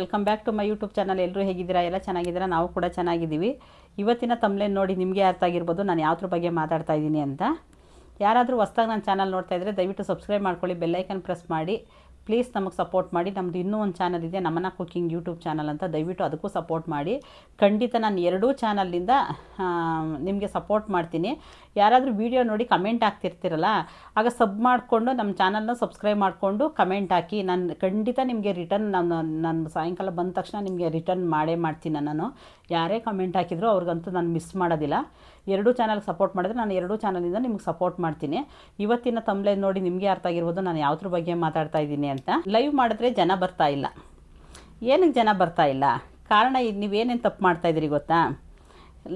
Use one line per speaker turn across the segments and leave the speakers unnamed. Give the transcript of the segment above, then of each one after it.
Welcome back to my YouTube channel. ಎಲ್ಲರೂ ಹೇಗಿದ್ದೀರಾ? ಎಲ್ಲ ಚೆನ್ನಾಗಿದ್ದೀರಾ? ನಾವು ಕೂಡ ಚೆನ್ನಾಗಿದ್ದೀವಿ. ಇವತ್ತಿನ ತಮ್ಲೇನ್ ನೋಡಿ ನಿಮಗೆ ಅರ್ಥ ಆಗಿರ್ಬೋದು ನಾನು ಯಾವ್ದ್ರ ಬಗ್ಗೆ ಮಾತಾಡ್ತಾ ಇದ್ದೀನಿ ಅಂತ. ಯಾರಾದರೂ ಹೊಸ್ದಾಗಿ ನನ್ನ ಚಾನಲ್ ನೋಡ್ತಾ ಇದ್ದರೆ ದಯವಿಟ್ಟು ಸಬ್ಸ್ಕ್ರೈಬ್ ಮಾಡ್ಕೊಳ್ಳಿ, ಬೆಲ್ಲೈಕನ್ ಪ್ರೆಸ್ ಮಾಡಿ. ಪ್ಲೀಸ್ ನಮಗೆ ಸಪೋರ್ಟ್ ಮಾಡಿ. ನಮ್ಮದು ಇನ್ನೂ ಒಂದು ಚಾನಲ್ ಇದೆ, ನಮ್ಮನ್ನ ಕುಕಿಂಗ್ ಯೂಟ್ಯೂಬ್ ಚಾನಲ್ ಅಂತ. ದಯವಿಟ್ಟು ಅದಕ್ಕೂ ಸಪೋರ್ಟ್ ಮಾಡಿ. ಖಂಡಿತ ನಾನು ಎರಡೂ ಚಾನಲಿಂದ ನಿಮಗೆ ಸಪೋರ್ಟ್ ಮಾಡ್ತೀನಿ. ಯಾರಾದರೂ ವೀಡಿಯೋ ನೋಡಿ ಕಮೆಂಟ್ ಹಾಕ್ತಿರ್ತೀರಲ್ಲ, ಆಗ ಸಬ್ ಮಾಡಿಕೊಂಡು ನಮ್ಮ ಚಾನಲ್ನ ಸಬ್ಸ್ಕ್ರೈಬ್ ಮಾಡಿಕೊಂಡು ಕಮೆಂಟ್ ಹಾಕಿ. ನಾನು ಖಂಡಿತ ನಿಮಗೆ ರಿಟರ್ನ್ ನಾನು ಸಾಯಂಕಾಲ ಬಂದ ತಕ್ಷಣ ನಿಮಗೆ ರಿಟರ್ನ್ ಮಾಡೇ ಮಾಡ್ತೀನಿ. ನಾನು ಯಾರೇ ಕಮೆಂಟ್ ಹಾಕಿದ್ರು ಅವ್ರಿಗಂತೂ ನಾನು ಮಿಸ್ ಮಾಡೋದಿಲ್ಲ. ಎರಡೂ ಚಾನಲ್ಗೆ ಸಪೋರ್ಟ್ ಮಾಡಿದ್ರೆ ನಾನು ಎರಡೂ ಚಾನಲಿಂದ ನಿಮ್ಗೆ ಸಪೋರ್ಟ್ ಮಾಡ್ತೀನಿ. ಇವತ್ತಿನ ತಮ್ಲೇನ್ ನೋಡಿ ನಿಮಗೆ ಅರ್ಥ ಆಗಿರ್ಬೋದು ನಾನು ಯಾವ್ದ್ರ ಬಗ್ಗೆ ಮಾತಾಡ್ತಾ ಇದ್ದೀನಿ ಅಂತ. ಲೈವ್ ಮಾಡಿದ್ರೆ ಜನ ಬರ್ತಾ ಇಲ್ಲ. ಏನಕ್ಕೆ ಜನ ಬರ್ತಾ ಇಲ್ಲ? ಕಾರಣ ನೀವೇನೇನು ತಪ್ಪು ಮಾಡ್ತಾಯಿದ್ದೀರಿ ಗೊತ್ತಾ?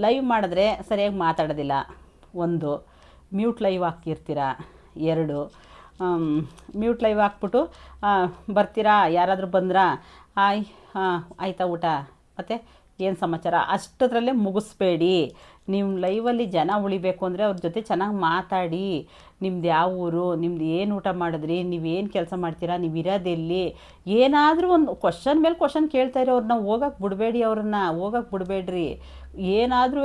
ಲೈವ್ ಮಾಡಿದ್ರೆ ಸರಿಯಾಗಿ ಮಾತಾಡೋದಿಲ್ಲ. ಒಂದು, ಮ್ಯೂಟ್ ಲೈವ್ ಹಾಕಿರ್ತೀರ. ಎರಡು, ಮ್ಯೂಟ್ ಲೈವ್ ಹಾಕ್ಬಿಟ್ಟು ಬರ್ತೀರಾ, ಯಾರಾದರೂ ಬಂದ್ರಾ, ಆಯಿತಾ ಊಟ, ಮತ್ತು ಏನು ಸಮಾಚಾರ ಅಷ್ಟದ್ರಲ್ಲೇ ಮುಗಿಸ್ಬೇಡಿ. ನೀವು ಲೈವಲ್ಲಿ ಜನ ಉಳಿಬೇಕು ಅಂದರೆ ಅವ್ರ ಜೊತೆ ಚೆನ್ನಾಗಿ ಮಾತಾಡಿ. ನಿಮ್ದು ಯಾವ ಊರು, ನಿಮ್ದು ಏನು ಊಟ ಮಾಡಿದ್ರಿ, ನೀವೇನು ಕೆಲಸ ಮಾಡ್ತೀರಾ, ನೀವು ಇರೋದೆಲ್ಲಿ, ಏನಾದರೂ ಒಂದು ಕ್ವಶನ್ ಮೇಲೆ ಕ್ವಶನ್ ಕೇಳ್ತಾಯಿರೋ ಅವ್ರನ್ನ ಹೋಗಕ್ಕೆ ಬಿಡಬೇಡಿ. ಹೋಗಕ್ಕೆ ಬಿಡಬೇಡ್ರಿ. ಏನಾದರೂ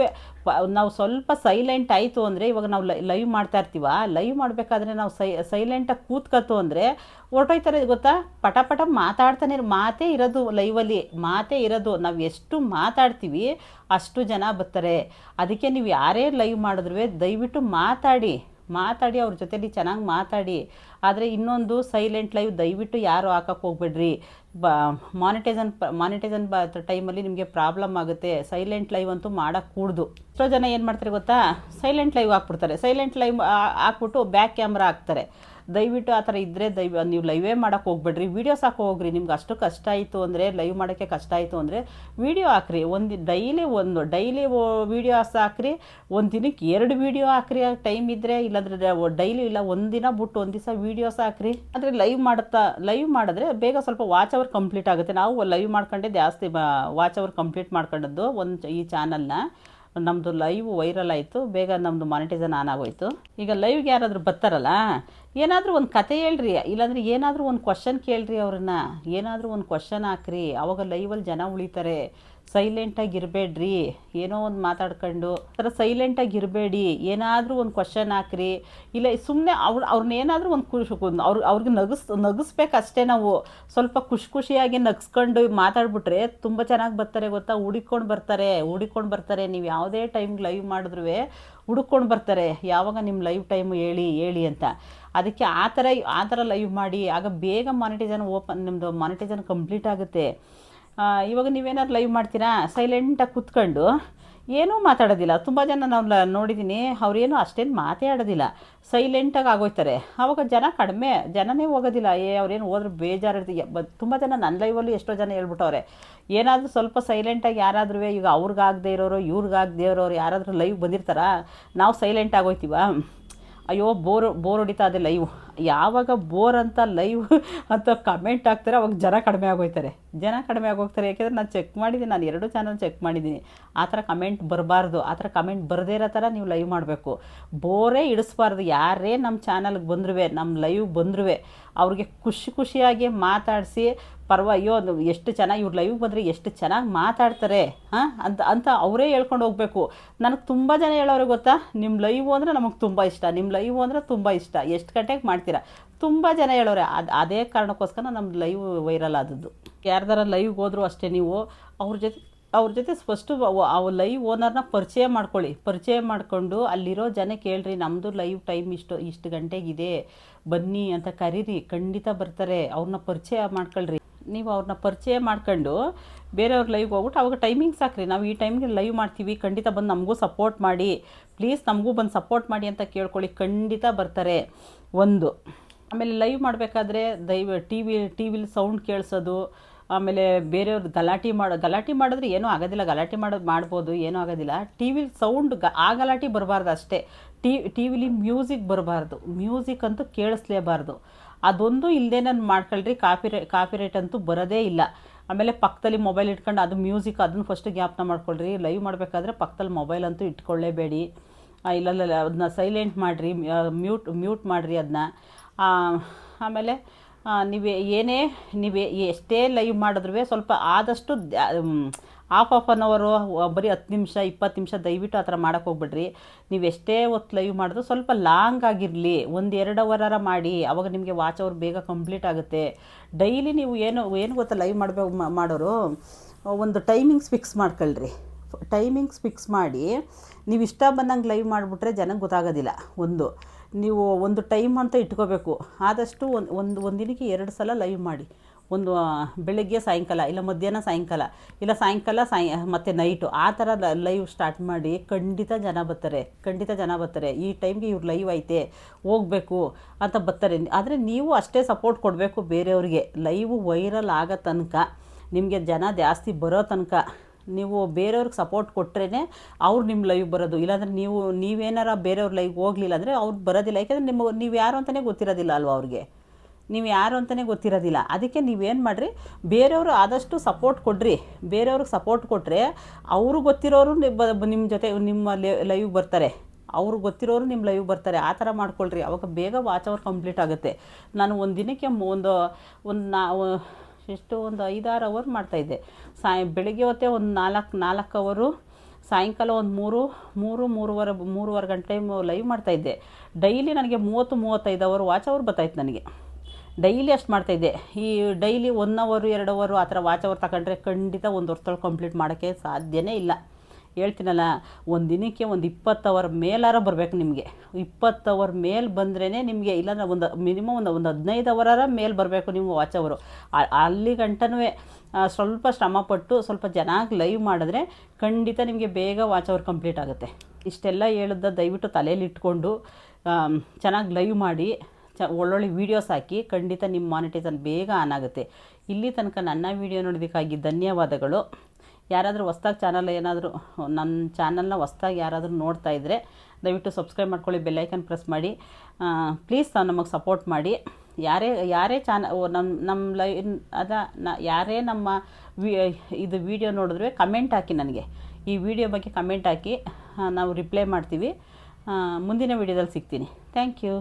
ನಾವು ಸ್ವಲ್ಪ ಸೈಲೆಂಟ್ ಆಯಿತು ಅಂದರೆ, ಇವಾಗ ನಾವು ಲೈವ್ ಮಾಡ್ತಾ ಇರ್ತೀವ, ಲೈವ್ ಮಾಡಬೇಕಾದ್ರೆ ನಾವು ಸೈಲೆಂಟಾಗಿ ಕೂತ್ಕತ್ತು ಅಂದರೆ ಹೊರಟೋಯ್ತಾರೆ ಗೊತ್ತಾ. ಪಟ ಪಟ ಮಾತಾಡ್ತಾನೆ ಮಾತೇ ಇರೋದು. ಲೈವಲ್ಲಿ ಮಾತೇ ಇರೋದು. ನಾವು ಎಷ್ಟು ಮಾತಾಡ್ತೀವಿ ಅಷ್ಟು ಜನ ಬರ್ತಾರೆ. ಅದಕ್ಕೆ ನೀವು ಯಾರೇ ಲೈವ್ ಮಾಡಿದ್ರೂ ದಯವಿಟ್ಟು ಮಾತಾಡಿ ಅವ್ರ ಜೊತೆಲಿ ಚೆನ್ನಾಗಿ ಮಾತಾಡಿ. ಆದರೆ ಇನ್ನೊಂದು, ಸೈಲೆಂಟ್ ಲೈವ್ ದಯವಿಟ್ಟು ಯಾರು ಹಾಕಕ್ಕೆ ಹೋಗ್ಬೇಡ್ರಿ. ಮಾನಿಟೈಸನ್ ಟೈಮಲ್ಲಿ ನಿಮಗೆ ಪ್ರಾಬ್ಲಮ್ ಆಗುತ್ತೆ. ಸೈಲೆಂಟ್ ಲೈವ್ ಅಂತೂ ಮಾಡೋಕ್ಕೆ ಕೂಡ್ದು. ಎಷ್ಟೋ ಜನ ಏನು ಮಾಡ್ತಾರೆ ಗೊತ್ತಾ, ಸೈಲೆಂಟ್ ಲೈವ್ ಹಾಕ್ಬಿಡ್ತಾರೆ. ಸೈಲೆಂಟ್ ಲೈವ್ ಹಾಕ್ಬಿಟ್ಟು ಬ್ಯಾಕ್ ಕ್ಯಾಮ್ರಾ ಹಾಕ್ತಾರೆ. ದಯವಿಟ್ಟು ಆ ಥರ ಇದ್ದರೆ ನೀವು ಲೈವೇ ಮಾಡೋಕ್ಕೆ ಹೋಗ್ಬೇಡ್ರಿ. ವೀಡಿಯೋಸ್ ಹಾಕೋ ಹೋಗ್ರಿ. ನಿಮ್ಗೆ ಅಷ್ಟು ಕಷ್ಟ ಆಯಿತು ಅಂದರೆ, ಲೈವ್ ಮಾಡೋಕ್ಕೆ ಕಷ್ಟ ಆಯಿತು ಅಂದರೆ ವೀಡಿಯೋ ಹಾಕ್ರಿ. ಡೈಲಿ ವೀಡಿಯೋಸ್ ಹಾಕ್ರಿ. ಒಂದು ದಿನಕ್ಕೆ 2 ವೀಡಿಯೋ ಹಾಕ್ರಿ ಟೈಮ್ ಇದ್ದರೆ. ಇಲ್ಲಾಂದರೆ ಡೈಲಿ ಇಲ್ಲ, ಒಂದಿನ ಬಿಟ್ಟು ಒಂದು ದಿವಸ ವೀಡಿಯೋಸ್ ಹಾಕ್ರಿ. ಆದರೆ ಲೈವ್ ಮಾಡಿದ್ರೆ ಬೇಗ ಸ್ವಲ್ಪ ವಾಚ್ ಅವರ್ ಕಂಪ್ಲೀಟ್ ಆಗುತ್ತೆ. ನಾವು ಲೈವ್ ಮಾಡ್ಕೊಂಡೆ ಜಾಸ್ತಿ ವಾಚ್ ಅವರ್ ಕಂಪ್ಲೀಟ್ ಮಾಡ್ಕೊಂಡದ್ದು ಈ ಚಾನಲ್ನ. ನಮ್ಮದು ಲೈವ್ ವೈರಲ್ ಆಯಿತು, ಬೇಗ ನಮ್ಮದು ಮಾನಿಟೈಸನ್ ಆನ್ ಆಗೋಯ್ತು. ಈಗ ಲೈವ್ಗೆ ಯಾರಾದರೂ ಬರ್ತಾರಲ್ಲ, ಏನಾದರೂ ಒಂದು ಕತೆ ಹೇಳ್ರಿ, ಇಲ್ಲಾಂದರೆ ಏನಾದರೂ ಒಂದು ಕ್ವಶನ್ ಕೇಳ್ರಿ ಅವ್ರನ್ನ. ಏನಾದರೂ ಒಂದು ಕ್ವಶನ್ ಹಾಕ್ರಿ, ಆವಾಗ ಲೈವಲ್ಲಿ ಜನ ಉಳಿತಾರೆ. ಸೈಲೆಂಟಾಗಿ ಇರಬೇಡ್ರಿ. ಏನೋ ಒಂದು ಮಾತಾಡ್ಕೊಂಡು ಥರ ಸೈಲೆಂಟಾಗಿ ಇರಬೇಡಿ. ಏನಾದರೂ ಒಂದು ಕ್ವಶನ್ ಹಾಕ್ರಿ. ಇಲ್ಲ ಸುಮ್ಮನೆ ಅವ್ರನ್ನ ಏನಾದರೂ ಒಂದು ಅವ್ರಿಗೆ ನಗಿಸ್ಬೇಕಷ್ಟೇ. ನಾವು ಸ್ವಲ್ಪ ಖುಷಿಯಾಗಿ ನಗಿಸ್ಕೊಂಡು ಮಾತಾಡ್ಬಿಟ್ರೆ ತುಂಬ ಚೆನ್ನಾಗಿ ಬರ್ತಾರೆ ಗೊತ್ತಾ. ಹುಡುಕೊಂಡು ಬರ್ತಾರೆ. ನೀವು ಯಾವುದೇ ಟೈಮ್ಗೆ ಲೈವ್ ಮಾಡಿದ್ರೂ ಹುಡುಕೊಂಡು ಬರ್ತಾರೆ. ಯಾವಾಗ ನಿಮ್ಮ ಲೈವ್ ಟೈಮು ಹೇಳಿ ಅಂತ. ಅದಕ್ಕೆ ಆ ಥರ ಲೈವ್ ಮಾಡಿ. ಆಗ ಬೇಗ ನಿಮ್ಮದು ಮಾನಿಟೈಸನ್ ಕಂಪ್ಲೀಟ್ ಆಗುತ್ತೆ. ಇವಾಗ ನೀವೇನಾದ್ರು ಲೈವ್ ಮಾಡ್ತೀರಾ, ಸೈಲೆಂಟಾಗಿ ಕೂತ್ಕೊಂಡು ಏನೂ ಮಾತಾಡೋದಿಲ್ಲ. ತುಂಬ ಜನ ನಾವು ನೋಡಿದ್ದೀನಿ, ಅವ್ರೇನು ಅಷ್ಟೇನು ಮಾತೇ ಆಡೋದಿಲ್ಲ, ಸೈಲೆಂಟಾಗಿ ಆಗೋಯ್ತಾರೆ. ಆವಾಗ ಜನನೇ ಹೋಗೋದಿಲ್ಲ. ಅವ್ರೇನು ಹೋದ್ರೆ ಬೇಜಾರಿರ್ತೀವಿ. ತುಂಬ ಜನ ನನ್ನ ಲೈವಲ್ಲಿ ಎಷ್ಟೋ ಜನ ಹೇಳ್ಬಿಟ್ಟವ್ರೆ, ಏನಾದರೂ ಸ್ವಲ್ಪ ಸೈಲೆಂಟಾಗಿ ಯಾರಾದ್ರೂ, ಈಗ ಅವ್ರಿಗಾಗದೇ ಇರೋರು ಇವ್ರಿಗಾಗದೇ ಇರೋರು ಯಾರಾದರೂ ಲೈವ್ ಬಂದಿರ್ತಾರ, ನಾವು ಸೈಲೆಂಟ್ ಆಗೋಯ್ತೀವ. ಅಯ್ಯೋ ಬೋರ್ ಹೊಡಿತಾ ಇದೆ ಲೈವ್. ಯಾವಾಗ ಬೋರ್ ಅಂತ ಲೈವ್ ಅಂತ ಕಮೆಂಟ್ ಹಾಕ್ತಾರೆ ಅವಾಗ ಜನ ಕಡಿಮೆ ಆಗೋಗ್ತಾರೆ. ಯಾಕೆಂದರೆ ನಾನು ಚೆಕ್ ಮಾಡಿದ್ದೀನಿ, ನಾನು 2 ಚಾನಲ್ ಚೆಕ್ ಮಾಡಿದ್ದೀನಿ. ಆ ಥರ ಕಮೆಂಟ್ ಬರಬಾರ್ದು. ಆ ಥರ ಕಮೆಂಟ್ ಬರದೇ ಇರೋ ಥರ ನೀವು ಲೈವ್ ಮಾಡಬೇಕು. ಬೋರೇ ಇಡಿಸ್ಬಾರ್ದು. ಯಾರೇ ನಮ್ಮ ಚಾನಲ್ಗೆ ಬಂದ್ರೂ, ನಮ್ಮ ಲೈವ್ ಬಂದ್ರೂ ಅವ್ರಿಗೆ ಖುಷಿಯಾಗಿ ಮಾತಾಡಿಸಿ, ಅಯ್ಯೋ ಎಷ್ಟು ಚೆನ್ನಾಗಿ ಇವ್ರು ಲೈವ್ ಬಂದರೆ ಎಷ್ಟು ಚೆನ್ನಾಗಿ ಮಾತಾಡ್ತಾರೆ ಅಂತ ಅವರೇ ಹೇಳ್ಕೊಂಡು ಹೋಗಬೇಕು. ನನಗೆ ತುಂಬ ಜನ ಹೇಳೋರು ಗೊತ್ತಾ, ನಿಮ್ಮ ಲೈವ್ ಅಂದರೆ ನಮಗೆ ತುಂಬ ಇಷ್ಟ, ಎಷ್ಟು ಗಂಟೆಗೆ ಮಾಡ್ತೀರಾ, ತುಂಬ ಜನ ಹೇಳೋರೆ. ಅದೇ ಕಾರಣಕ್ಕೋಸ್ಕರ ನಮ್ಮ ಲೈವ್ ವೈರಲ್ ಆದದ್ದು. ಯಾರ್ದಾರ ಲೈವ್ಗೆ ಹೋದರೂ ಅಷ್ಟೇ, ನೀವು ಅವ್ರ ಜೊತೆ ಫಸ್ಟು ಲೈವ್ ಓನರ್ನ ಪರಿಚಯ ಮಾಡಿಕೊಂಡು ಅಲ್ಲಿರೋ ಜನ ಕೇಳ್ರಿ, ನಮ್ಮದು ಲೈವ್ ಟೈಮ್ ಇಷ್ಟು ಗಂಟೆಗಿದೆ ಬನ್ನಿ ಅಂತ ಕರೀರಿ. ಖಂಡಿತ ಬರ್ತಾರೆ. ಅವ್ರನ್ನ ಪರಿಚಯ ಮಾಡ್ಕೊಳ್ರಿ. ನೀವು ಅವ್ರನ್ನ ಪರಿಚಯ ಮಾಡ್ಕೊಂಡು ಬೇರೆಯವ್ರ ಲೈವ್ಗೆ ಹೋಗ್ಬಿಟ್ಟು ಅವಾಗ ಟೈಮಿಂಗ್ಸ್ ಹಾಕ್ರಿ. ನಾವು ಈ ಟೈಮ್ಗೆ ಲೈವ್ ಮಾಡ್ತೀವಿ, ಖಂಡಿತ ಬಂದು ನಮಗೂ ಸಪೋರ್ಟ್ ಮಾಡಿ, ಪ್ಲೀಸ್ ನಮಗೂ ಬಂದು ಸಪೋರ್ಟ್ ಮಾಡಿ ಅಂತ ಕೇಳ್ಕೊಳ್ಳಿ. ಖಂಡಿತ ಬರ್ತಾರೆ. ಒಂದು, ಆಮೇಲೆ ಲೈವ್ ಮಾಡಬೇಕಾದ್ರೆ ಟಿ ವಿಲಿ ಸೌಂಡ್ ಕೇಳಿಸೋದು, ಆಮೇಲೆ ಬೇರೆಯವ್ರು ಗಲಾಟೆ ಮಾಡಿದ್ರೆ ಏನೂ ಆಗೋದಿಲ್ಲ. ಗಲಾಟೆ ಮಾಡ್ಬೋದು, ಏನೂ ಆಗೋದಿಲ್ಲ. ಟಿ ವಿಲಿ ಸೌಂಡ್ ಗಲಾಟೆ ಬರಬಾರ್ದು ಅಷ್ಟೇ. ಟಿ ವಿಲಿ ಮ್ಯೂಸಿಕ್ ಬರಬಾರ್ದು. ಮ್ಯೂಸಿಕ್ ಅಂತೂ ಕೇಳಿಸ್ಲೇಬಾರ್ದು. ಅದೊಂದು ಇಲ್ಲದೆ ನಾನು ಮಾಡ್ಕೊಳ್ರಿ. ಕಾಪಿರೈಟ್ ಅಂತೂ ಬರೋದೇ ಇಲ್ಲ. ಆಮೇಲೆ ಪಕ್ಕದಲ್ಲಿ ಮೊಬೈಲ್ ಇಟ್ಕೊಂಡು ಅದು ಮ್ಯೂಸಿಕ್ ಅದನ್ನು ಫಸ್ಟ್ ಜ್ಞಾಪನ ಮಾಡ್ಕೊಳ್ರಿ. ಲೈವ್ ಮಾಡಬೇಕಾದ್ರೆ ಪಕ್ಕದಲ್ಲಿ ಮೊಬೈಲ್ ಅಂತೂ ಇಟ್ಕೊಳ್ಳೇಬೇಡಿ. ಇಲ್ಲ ಅದನ್ನ ಸೈಲೆಂಟ್ ಮಾಡಿರಿ, ಮ್ಯೂಟ್ ಮಾಡಿರಿ ಅದನ್ನ. ಆಮೇಲೆ ನೀವೇ ಎಷ್ಟೇ ಲೈವ್ ಮಾಡಿದ್ರೂ ಸ್ವಲ್ಪ ಆದಷ್ಟು ಹಾಫ್ ಆನ್ ಅವರು ಬರೀ 10 ನಿಮಿಷ 20 ನಿಮಿಷ ದಯವಿಟ್ಟು ಆ ಥರ ಮಾಡೋಕ್ಕೆ ಹೋಗ್ಬಿಡ್ರಿ. ನೀವು ಎಷ್ಟೇ ಹೊತ್ತು ಲೈವ್ ಮಾಡಿದ್ರು ಸ್ವಲ್ಪ ಲಾಂಗ್ ಆಗಿರಲಿ, 1-2 ಅವರ ಮಾಡಿ, ಆವಾಗ ನಿಮಗೆ ವಾಚ್ ಅವರ್ ಬೇಗ ಕಂಪ್ಲೀಟ್ ಆಗುತ್ತೆ. ಡೈಲಿ ನೀವು ಏನು ಗೊತ್ತಾ, ಲೈವ್ ಮಾಡೋರು ಒಂದು ಟೈಮಿಂಗ್ಸ್ ಫಿಕ್ಸ್ ಮಾಡ್ಕೊಳ್ರಿ. ಟೈಮಿಂಗ್ಸ್ ಫಿಕ್ಸ್ ಮಾಡಿ ನೀವು ಇಷ್ಟ ಬಂದಂಗೆ ಲೈವ್ ಮಾಡಿಬಿಟ್ರೆ ಜನಕ್ಕೆ ಗೊತ್ತಾಗೋದಿಲ್ಲ. ನೀವು ಒಂದು ಟೈಮ್ ಅಂತ ಇಟ್ಕೋಬೇಕು. ಆದಷ್ಟು ಒಂದು ದಿನಕ್ಕೆ 2 ಸಲ ಲೈವ್ ಮಾಡಿ. ಒಂದು ಬೆಳಗ್ಗೆ ಸಾಯಂಕಾಲ, ಇಲ್ಲ ಮಧ್ಯಾಹ್ನ ಸಾಯಂಕಾಲ, ಇಲ್ಲ ಸಾಯಂಕಾಲ ಮತ್ತು ನೈಟು, ಆ ಥರ ಲೈವ್ ಸ್ಟಾರ್ಟ್ ಮಾಡಿ. ಖಂಡಿತ ಜನ ಬರ್ತಾರೆ. ಈ ಟೈಮ್ಗೆ ಇವ್ರು ಲೈವ್ ಐತೆ ಹೋಗಬೇಕು ಅಂತ ಬರ್ತಾರೆ. ಆದರೆ ನೀವು ಅಷ್ಟೇ ಸಪೋರ್ಟ್ ಕೊಡಬೇಕು ಬೇರೆಯವ್ರಿಗೆ. ಲೈವ್ ವೈರಲ್ ಆಗೋ ತನಕ, ನಿಮಗೆ ಜನ ಜಾಸ್ತಿ ಬರೋ ತನಕ ನೀವು ಬೇರೆಯವ್ರಿಗೆ ಸಪೋರ್ಟ್ ಕೊಟ್ಟರೆ ಅವ್ರು ನಿಮ್ಮ ಲೈವ್ ಬರೋದು. ಇಲ್ಲಾಂದರೆ ನೀವೇನಾರ ಬೇರೆಯವ್ರ ಲೈವ್ ಹೋಗಲಿಲ್ಲ ಅಂದರೆ ಅವ್ರು ಬರೋದಿಲ್ಲ. ಯಾಕೆಂದರೆ ನೀವು ಯಾರು ಅಂತಲೇ ಗೊತ್ತಿರೋದಿಲ್ಲ ಅಲ್ವ ಅವ್ರಿಗೆ, ನೀವು ಯಾರು ಅಂತಲೇ ಗೊತ್ತಿರೋದಿಲ್ಲ. ಅದಕ್ಕೆ ನೀವೇನು ಮಾಡಿರಿ, ಬೇರೆಯವರು ಆದಷ್ಟು ಸಪೋರ್ಟ್ ಕೊಡ್ರಿ. ಬೇರೆಯವ್ರಿಗೆ ಸಪೋರ್ಟ್ ಕೊಟ್ಟರೆ ಅವರು ಗೊತ್ತಿರೋರು ನಿಮ್ಮ ಜೊತೆ ನಿಮ್ಮ ಲೈವ್ ಬರ್ತಾರೆ. ಅವ್ರಿಗೆ ಗೊತ್ತಿರೋರು ನಿಮ್ಮ ಲೈವ್ ಬರ್ತಾರೆ. ಆ ಥರ ಮಾಡ್ಕೊಳ್ರಿ, ಅವಾಗ ಬೇಗ ವಾಚ್ ಅವರ್ ಕಂಪ್ಲೀಟ್ ಆಗುತ್ತೆ. ನಾನು ಒಂದು ದಿನಕ್ಕೆ ಒಂದು 5-6 ಅವರ್ ಮಾಡ್ತಾಯಿದ್ದೆ. ಬೆಳಗ್ಗೆ ಹೊತ್ತೇ ಒಂದು 4 ಅವರು, ಸಾಯಂಕಾಲ ಒಂದು 3-3:30 ಗಂಟೆ ಟೈಮ್ ಲೈವ್ ಮಾಡ್ತಾಯಿದ್ದೆ. ಡೈಲಿ ನನಗೆ 30-35 ಅವರ್ ವಾಚ್ ಅವರ್ ಬರ್ತಾಯಿತ್ತು ನನಗೆ. ಡೈಲಿ ಅಷ್ಟು ಮಾಡ್ತಾಯಿದ್ದೆ. ಈ ಡೈಲಿ 1 ಅವರ್ 2 ಅವರ್ ಆ ಥರ ವಾಚ್ ಅವರ್ ತಗೊಂಡ್ರೆ ಖಂಡಿತ 1 ವರ್ಷದೊಳಗೆ ಕಂಪ್ಲೀಟ್ ಮಾಡೋಕ್ಕೆ ಸಾಧ್ಯನೇ ಇಲ್ಲ. ಹೇಳ್ತೀನಲ್ಲ, ಒಂದು ದಿನಕ್ಕೆ ಒಂದು 20 ಅವರ್ ಮೇಲಾರ ಬರಬೇಕು ನಿಮಗೆ. 20 ಅವರ್ ಮೇಲೆ ಬಂದ್ರೇ ನಿಮಗೆ, ಇಲ್ಲಾಂದ್ರೆ ಮಿನಿಮಮ್ ಒಂದು 15 ಅವರ ಮೇಲೆ ಬರಬೇಕು ನೀವು ವಾಚ್ ಅವರು. ಅಲ್ಲಿ ಗಂಟನೂ ಸ್ವಲ್ಪ ಶ್ರಮಪಟ್ಟು ಸ್ವಲ್ಪ ಚೆನ್ನಾಗಿ ಲೈವ್ ಮಾಡಿದ್ರೆ ಖಂಡಿತ ನಿಮಗೆ ಬೇಗ ವಾಚ್ ಅವರ್ ಕಂಪ್ಲೀಟ್ ಆಗುತ್ತೆ. ಇಷ್ಟೆಲ್ಲ ಹೇಳಿದ ದಯವಿಟ್ಟು ತಲೆಯಲ್ಲಿ ಇಟ್ಕೊಂಡು ಚೆನ್ನಾಗಿ ಲೈವ್ ಮಾಡಿ, ಒಳ್ಳೊಳ್ಳೆ ವೀಡಿಯೋಸ್ ಹಾಕಿ. ಖಂಡಿತ ನಿಮ್ಮ ಮಾನಿಟೈಸೇಷನ್ ಬೇಗ ಆನ್ ಆಗುತ್ತೆ. ಇಲ್ಲಿ ತನಕ ನನ್ನ ವೀಡಿಯೋ ನೋಡೋದಕ್ಕಾಗಿ ಧನ್ಯವಾದಗಳು. ಯಾರಾದರೂ ಹೊಸ್ದಾಗಿ ನನ್ನ ಚಾನಲ್ನ ಹೊಸ್ದಾಗಿ ಯಾರಾದರೂ ನೋಡ್ತಾ ಇದ್ದರೆ ದಯವಿಟ್ಟು ಸಬ್ಸ್ಕ್ರೈಬ್ ಮಾಡ್ಕೊಳ್ಳಿ, ಬೆಲ್ಲೈಕನ್ ಪ್ರೆಸ್ ಮಾಡಿ. ಪ್ಲೀಸ್ ನಮಗೆ ಸಪೋರ್ಟ್ ಮಾಡಿ. ಯಾರೇ ಯಾರೇ ನಮ್ಮ ಇದು ವಿಡಿಯೋ ನೋಡಿದ್ರೆ ಕಮೆಂಟ್ ಹಾಕಿ, ನನಗೆ ಈ ವಿಡಿಯೋ ಬಗ್ಗೆ ಕಮೆಂಟ್ ಹಾಕಿ, ನಾವು ರಿಪ್ಲೈ ಮಾಡ್ತೀವಿ. ಮುಂದಿನ ವಿಡಿಯೋದಲ್ಲಿ ಸಿಗ್ತೀನಿ. Thank you.